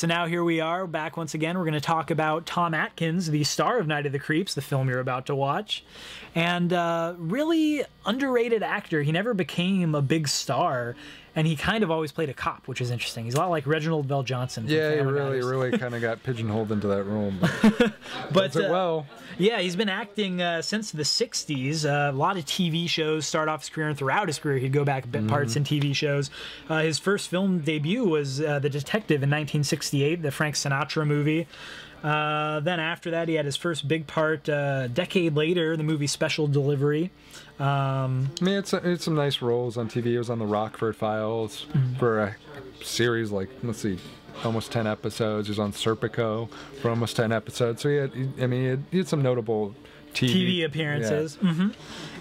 so now here we are back once again. We're going to talk about Tom Atkins, the star of Night of the Creeps, the film you're about to watch. And really underrated actor. He never became a big star, and he kind of always played a cop, which is interesting. He's a lot like Reginald Bell Johnson. Yeah, he really kind of got pigeonholed into that role. But does it well. Yeah, he's been acting since the 60s. A lot of TV shows start off his career, and throughout his career, he'd go back bit parts in TV shows. His first film debut was The Detective in 1968, the Frank Sinatra movie. Then after that, he had his first big part a decade later, the movie Special Delivery. I mean, it's some nice roles on TV. He was on The Rockford Files for a series like, let's see, almost 10 episodes. He was on Serpico for almost 10 episodes. So he had some notable TV appearances. Yeah.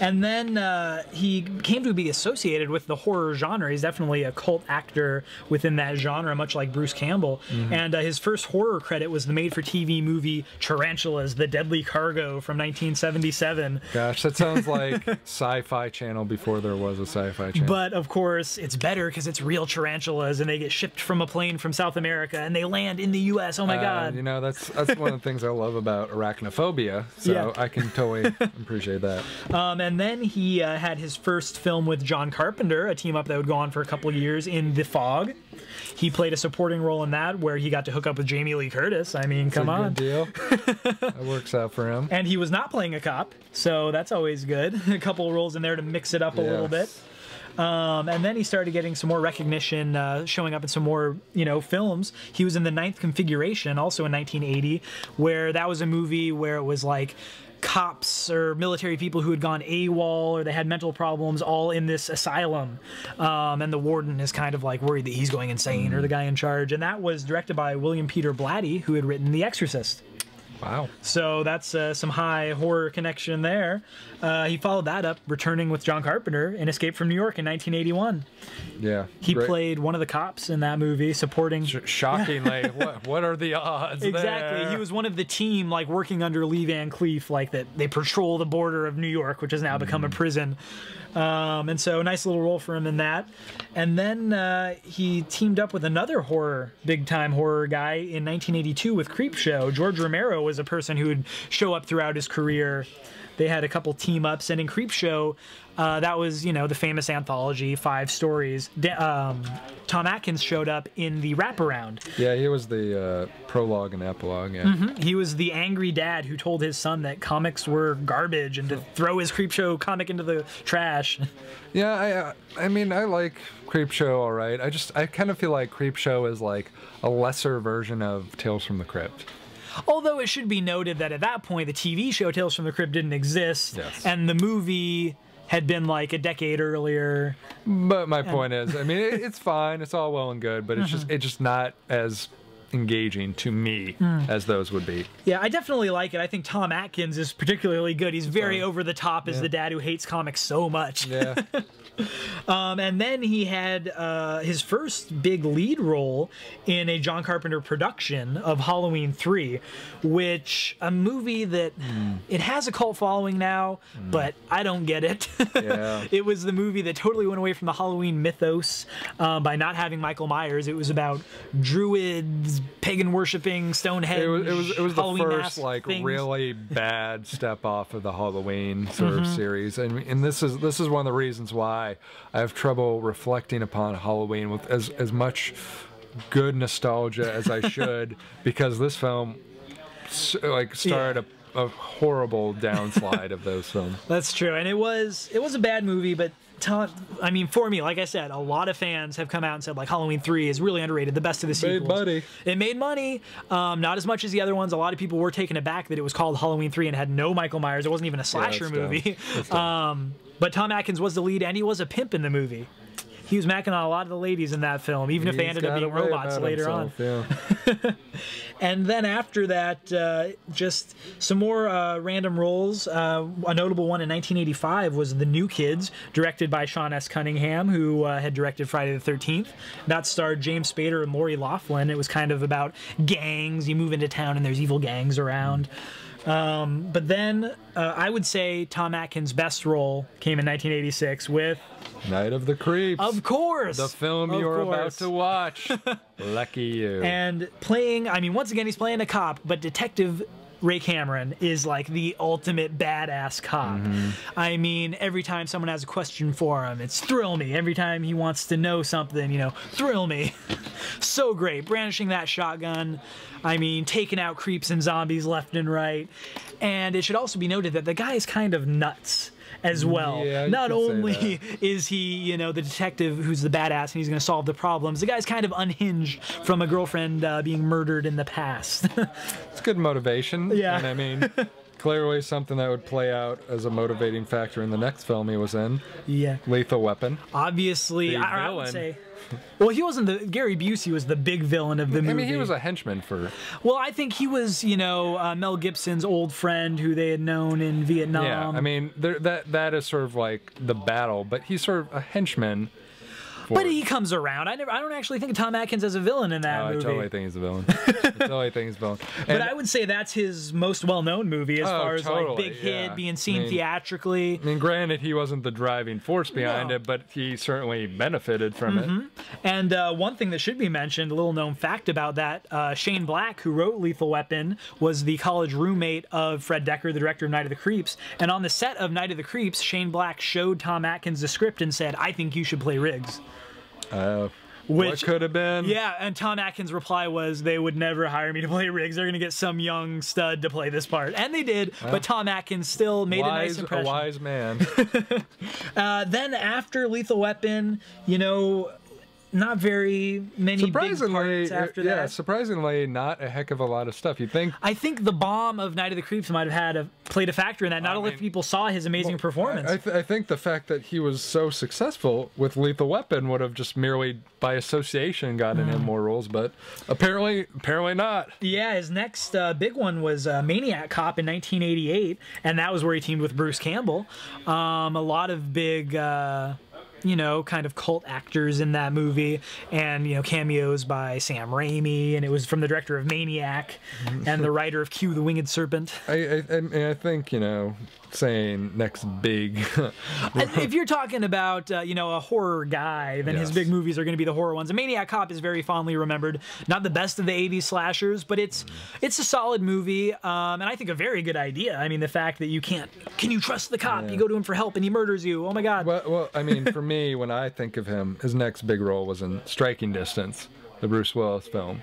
And then he came to be associated with the horror genre. He's definitely a cult actor within that genre, much like Bruce Campbell. And his first horror credit was the made-for-TV movie Tarantulas, The Deadly Cargo from 1977. Gosh, that sounds like Sci-Fi Channel before there was a Sci-Fi Channel. But, of course, it's better because it's real tarantulas, and they get shipped from a plane from South America, and they land in the U.S. Oh, my God. You know, that's one of the things I love about arachnophobia, so I can totally appreciate that. And then he had his first film with John Carpenter, a team-up that would go on for a couple of years, in The Fog. He played a supporting role in that, where he got to hook up with Jamie Lee Curtis. I mean, come on. Good deal. That works out for him. And he was not playing a cop, so that's always good. A couple of roles in there to mix it up a little bit. And then he started getting some more recognition, showing up in some more, films. He was in The Ninth Configuration, also in 1980, where that was a movie where it was like cops or military people who had gone AWOL or they had mental problems all in this asylum. And the warden is kind of like worried that he's going insane, or the guy in charge. And that was directed by William Peter Blatty, who had written The Exorcist. Wow. So that's some high horror connection there. He followed that up, returning with John Carpenter in Escape from New York in 1981. Yeah. He played one of the cops in that movie, supporting... Shockingly. what are the odds Exactly. there? He was one of the team, like, working under Lee Van Cleef, like, that they patrol the border of New York, which has now become a prison. And so, nice little role for him in that. And then he teamed up with another big-time horror guy in 1982 with Creepshow. George Romero was a person who would show up throughout his career. They had a couple team-ups, and in Creepshow, that was, the famous anthology, 5 stories. Tom Atkins showed up in the wraparound. Yeah, he was the prologue and epilogue, yeah. He was the angry dad who told his son that comics were garbage and to throw his Creepshow comic into the trash. Yeah, I mean, I like Creepshow all right. I kind of feel like Creepshow is like a lesser version of Tales from the Crypt. Although it should be noted that at that point, the TV show Tales from the Crypt didn't exist, and the movie had been like a decade earlier. But my point is, I mean, it's fine, it's all well and good, but it's just not as engaging to me as those would be. Yeah, I definitely like it. I think Tom Atkins is particularly good. He's very over the top as the dad who hates comics so much. Yeah. And then he had his first big lead role in a John Carpenter production of Halloween 3, which a movie that it has a cult following now, but I don't get it. Yeah. It was the movie that totally went away from the Halloween mythos by not having Michael Myers. It was about druids, pagan worshipping, Stonehenge. It was the Halloween first like things. really bad step off of the Halloween sort of series, and this is one of the reasons why I have trouble reflecting upon Halloween with as much good nostalgia as I should, because this film started a horrible downslide of those films. That's true, and it was a bad movie, but I mean, for me, like I said, a lot of fans have come out and said like Halloween 3 is really underrated, the best of the sequels. Made money. It made money, not as much as the other ones. A lot of people were taken aback that it was called Halloween 3 and had no Michael Myers. It wasn't even a slasher movie. But Tom Atkins was the lead, and he was a pimp in the movie. He was macking on a lot of the ladies in that film, even if they ended up being robots later on. Yeah. And then after that, just some more random roles. A notable one in 1985 was The New Kids, directed by Sean S. Cunningham, who had directed Friday the 13th. That starred James Spader and Lori Loughlin. It was kind of about gangs. You move into town and there's evil gangs around. But then I would say Tom Atkins' best role came in 1986 with Night of the Creeps. Of course. The film you're about to watch. Lucky you. And playing, I mean, once again, he's playing a cop, but Detective Ray Cameron is like the ultimate badass cop. I mean, every time someone has a question for him, it's thrill me. Every time he wants to know something, you know, thrill me. So great. Brandishing that shotgun. I mean, taking out creeps and zombies left and right. And it should also be noted that the guy is kind of nuts as well. Yeah, not only is he, you know, the detective who's the badass and he's going to solve the problems, the guy's kind of unhinged from a girlfriend being murdered in the past. It's good motivation. Yeah. And I mean, clearly something that would play out as a motivating factor in the next film he was in. Yeah. Lethal Weapon. Obviously, The I would villain. say. Well, he wasn't the Gary Busey was the big villain of the movie. I mean, he was a henchman for. Well, I think he was, you know, Mel Gibson's old friend who they had known in Vietnam. Yeah, I mean, that is sort of like the battle, but he's sort of a henchman. But he comes around. I don't actually think of Tom Atkins as a villain in that movie. I totally think he's a villain. I totally think he's a villain. But I would say that's his most well-known movie as far as like big hit, yeah. being seen theatrically. I mean, granted, he wasn't the driving force behind it, but he certainly benefited from it. And one thing that should be mentioned, a little known fact about that, Shane Black, who wrote Lethal Weapon, was the college roommate of Fred Decker, the director of Night of the Creeps. And on the set of Night of the Creeps, Shane Black showed Tom Atkins the script and said, "I think you should play Riggs." What could have been? Yeah, and Tom Atkins' reply was, "They would never hire me to play Riggs. They're going to get some young stud to play this part." And they did, but Tom Atkins still made a nice impression. A wise man. Then after Lethal Weapon, you know, not very many big parts after that. Yeah, surprisingly, not a heck of a lot of stuff. You'd think. I think the bomb of Night of the Creeps might have played a factor in that. Not only if people saw his amazing performance. I think the fact that he was so successful with Lethal Weapon would have just merely by association gotten him more roles, but apparently not. Yeah, his next big one was Maniac Cop in 1988, and that was where he teamed with Bruce Campbell. A lot of big. You know, kind of cult actors in that movie, and, you know, cameos by Sam Raimi, and it was from the director of Maniac and the writer of Q, the Winged Serpent. I think, you know, saying next big. If you're talking about, you know, a horror guy, then his big movies are going to be the horror ones. And Maniac Cop is very fondly remembered. Not the best of the 80s slashers, but it's a solid movie, and I think a very good idea. I mean, the fact that you can you trust the cop? You go to him for help and he murders you. Oh my God. Well, I mean, for me, when I think of him, his next big role was in Striking Distance, the Bruce Willis film.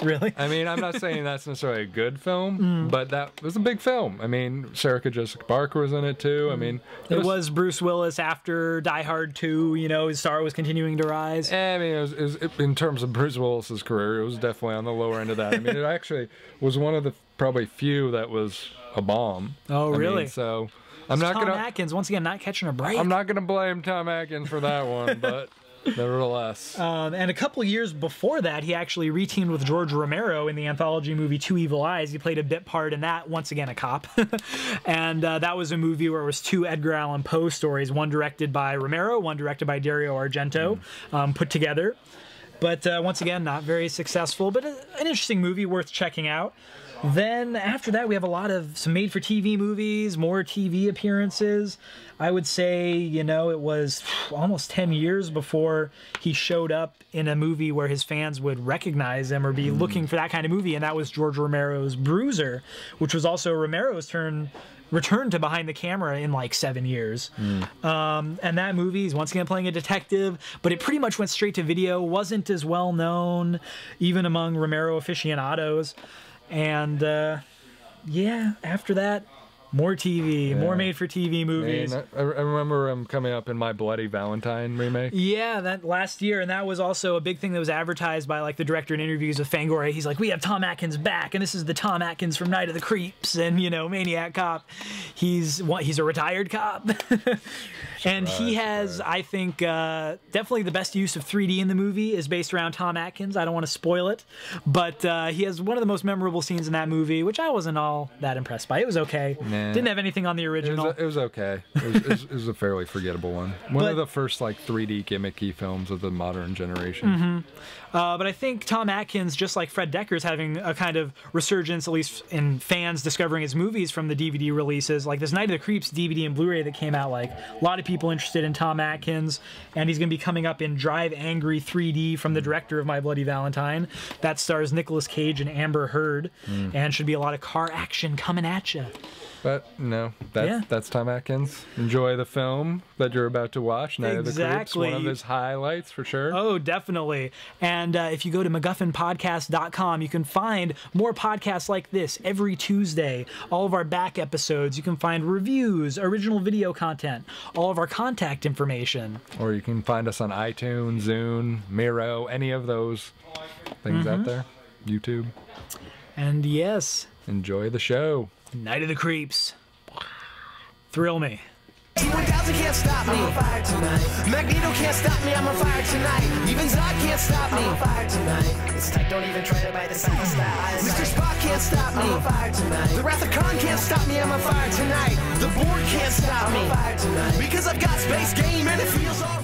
Really? I mean, I'm not saying that's necessarily a good film, but that was a big film. I mean, Sarah Jessica Parker was in it too. I mean, it was Bruce Willis after Die Hard 2. You know, his star was continuing to rise. I mean, it was in terms of Bruce Willis's career, it was definitely on the lower end of that. I mean, it actually was one of the probably few that was a bomb. Oh, really? I mean, so I'm not Tom gonna. Atkins once again not catching a break. I'm not gonna blame Tom Atkins for that one, but. Nevertheless. And a couple years before that, he actually reteamed with George Romero in the anthology movie Two Evil Eyes. He played a bit part in that, once again a cop. And that was a movie where it was two Edgar Allan Poe stories, one directed by Romero, one directed by Dario Argento, put together. But once again, not very successful, but an interesting movie worth checking out. Then after that, we have some made-for-TV movies, more TV appearances. I would say, you know, it was almost 10 years before he showed up in a movie where his fans would recognize him or be looking for that kind of movie, and that was George Romero's Bruiser, which was also Romero's return to behind the camera in like 7 years. And that movie, he's once again playing a detective, but it pretty much went straight to video, wasn't as well known even among Romero aficionados. And yeah, after that, more TV, more made-for-TV movies. I remember him coming up in My Bloody Valentine remake. Yeah, that last year, and that was also a big thing that was advertised by like the director in interviews with Fangoria. He's like, "We have Tom Atkins back, and this is the Tom Atkins from Night of the Creeps and, you know, Maniac Cop. He's a retired cop." And he has, I think, definitely the best use of 3D in the movie is based around Tom Atkins. I don't want to spoil it, but he has one of the most memorable scenes in that movie, which I wasn't all that impressed by. It was okay. Nah. Didn't have anything on the original. It was okay. It was a fairly forgettable one. One of the first like 3D gimmicky films of the modern generation. But I think Tom Atkins, just like Fred Dekker, is having a kind of resurgence, at least in fans discovering his movies from the DVD releases. Like this Night of the Creeps DVD and Blu-ray that came out, like a lot of people interested in Tom Atkins, and he's going to be coming up in Drive Angry 3D from the director of My Bloody Valentine. That stars Nicolas Cage and Amber Heard, and should be a lot of car action coming at you. But no, that's Tom Atkins. Enjoy the film that you're about to watch, Night of the Creeps. One of his highlights for sure. Oh, definitely. And if you go to MacGuffinPodcast.com, you can find more podcasts like this every Tuesday. All of our back episodes. You can find reviews, original video content, all of our contact information. Or you can find us on iTunes, Zune, Miro, any of those things out there. YouTube. And yes. Enjoy the show. Night of the Creeps. Thrill me. T-1000 can't stop me. I'm on fire tonight. Magneto can't stop me. I'm on fire tonight. Even Zod can't stop me. I'm on fire tonight. It's tight, don't even try to bite the side style. Mr. Spock can't stop me. I'm on fire tonight. The Wrath of Khan can't stop me. I'm on fire tonight. The Borg can't stop me. I'm on fire tonight. Because I've got space game and it feels alright.